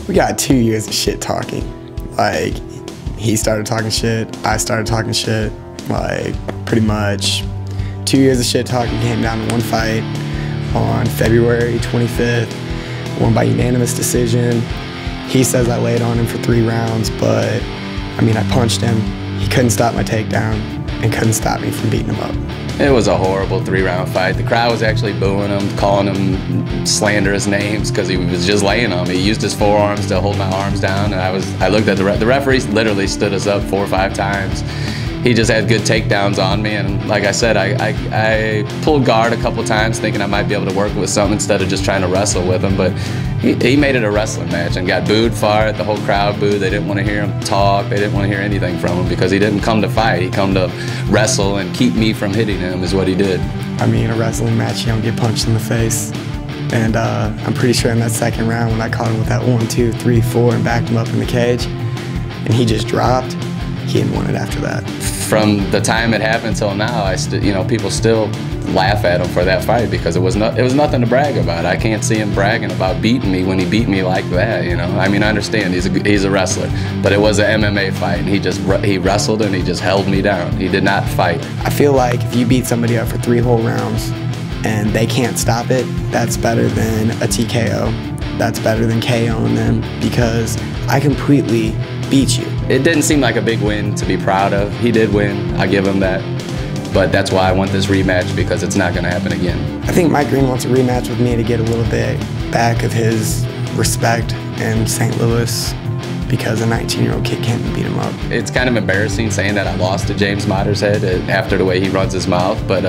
We got 2 years of shit talking. Like, he started talking shit, I started talking shit. Like, pretty much 2 years of shit talking came down to one fight on February 25th, won by unanimous decision. He says I laid on him for 3 rounds, but I mean, I punched him. He couldn't stop my takedown and couldn't stop me from beating him up. It was a horrible 3-round fight. The crowd was actually booing him, calling him slanderous names because he was just laying on me. He used his forearms to hold my arms down, and I looked at the referee literally stood us up 4 or 5 times. He just had good takedowns on me, and like I said, I pulled guard a couple times thinking I might be able to work with something instead of just trying to wrestle with him, but he made it a wrestling match and got booed for it. The whole crowd booed. They didn't want to hear him talk. They didn't want to hear anything from him because he didn't come to fight. He come to wrestle and keep me from hitting him is what he did. I mean, a wrestling match, you don't get punched in the face. And I'm pretty sure in that second round when I caught him with that 1, 2, 3, 4 and backed him up in the cage and he just dropped, he didn't want it after that. From the time it happened till now, people still laugh at him for that fight because it was nothing to brag about. I can't see him bragging about beating me when he beat me like that. You know, I mean, I understand he's a wrestler, but it was an MMA fight, and he wrestled and he just held me down. He did not fight. I feel like if you beat somebody up for 3 whole rounds and they can't stop it, that's better than a TKO. That's better than KOing them because I completely beat you. It didn't seem like a big win to be proud of. He did win, I give him that. But that's why I want this rematch because it's not going to happen again. I think Mike Green wants a rematch with me to get a little bit back of his respect in St. Louis because a 19-year-old kid can't beat him up. It's kind of embarrassing saying that I lost to James Mottershead after the way he runs his mouth, but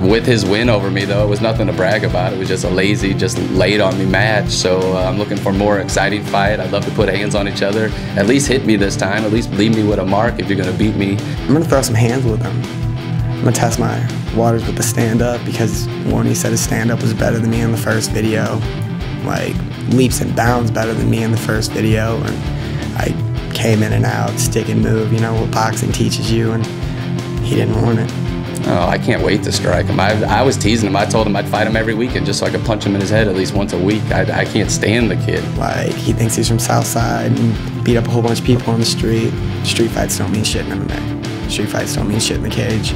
with his win over me, though, it was nothing to brag about. It was just a lazy, just laid on me match. So I'm looking for a more exciting fight. I'd love to put hands on each other. At least hit me this time. At least leave me with a mark if you're going to beat me. I'm going to throw some hands with him. I'm going to test my waters with the stand-up because one, he said his stand-up was better than me in the first video. Like, leaps and bounds better than me in the first video. And I came in and out, stick and move, you know, what boxing teaches you, and he didn't want it. Oh, I can't wait to strike him. I was teasing him. I told him I'd fight him every weekend just so I could punch him in his head at least once a week. I can't stand the kid. Like, he thinks he's from Southside and beat up a whole bunch of people on the street. Street fights don't mean shit in MMA. Street fights don't mean shit in the cage.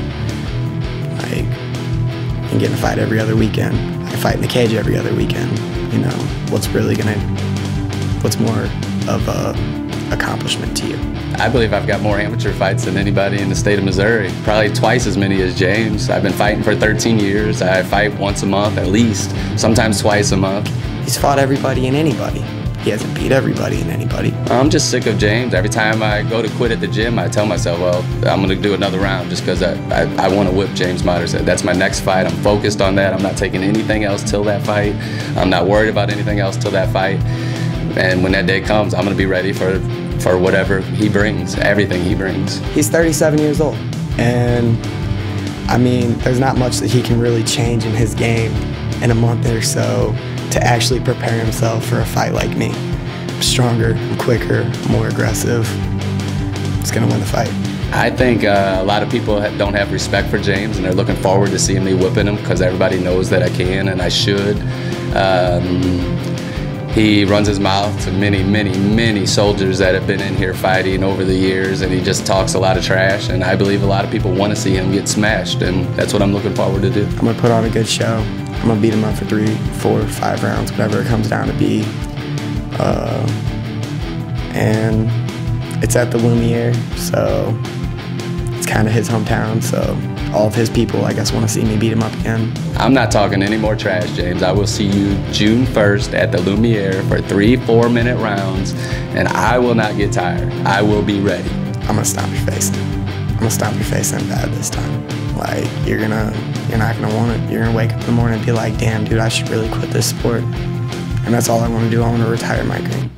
Like, you can get in a fight every other weekend. I fight in the cage every other weekend. You know, what's more of a accomplishment to you? I believe I've got more amateur fights than anybody in the state of Missouri. Probably twice as many as James. I've been fighting for 13 years. I fight once a month at least, sometimes twice a month. He's fought everybody and anybody. He hasn't beat everybody and anybody. I'm just sick of James. Every time I go to quit at the gym, I tell myself, well, I'm going to do another round just because I want to whip James Mottershead. That's my next fight. I'm focused on that. I'm not taking anything else till that fight. I'm not worried about anything else till that fight. And when that day comes, I'm going to be ready for whatever he brings, everything he brings. He's 37 years old, and I mean, there's not much that he can really change in his game in a month or so to actually prepare himself for a fight like me. I'm stronger, I'm quicker, more aggressive. He's gonna win the fight. I think a lot of people don't have respect for James, and they're looking forward to seeing me whipping him because everybody knows that I can and I should. He runs his mouth to many, many, many soldiers that have been in here fighting over the years, and he just talks a lot of trash, and I believe a lot of people want to see him get smashed, and that's what I'm looking forward to do. I'm going to put on a good show. I'm going to beat him up for 3, 4, 5 rounds, whatever it comes down to be. And it's at the Lumiere, so it's kind of his hometown, so all of his people, I guess, want to see me beat him up again. I'm not talking any more trash, James. I will see you June 1st at the Lumiere for 3 4-minute rounds, and I will not get tired. I will be ready. I'm gonna stomp your face in. I'm gonna stomp your face in bad this time. Like, you're not gonna want it. You're gonna wake up in the morning and be like, damn, dude, I should really quit this sport. And that's all I want to do. I want to retire Mike Green.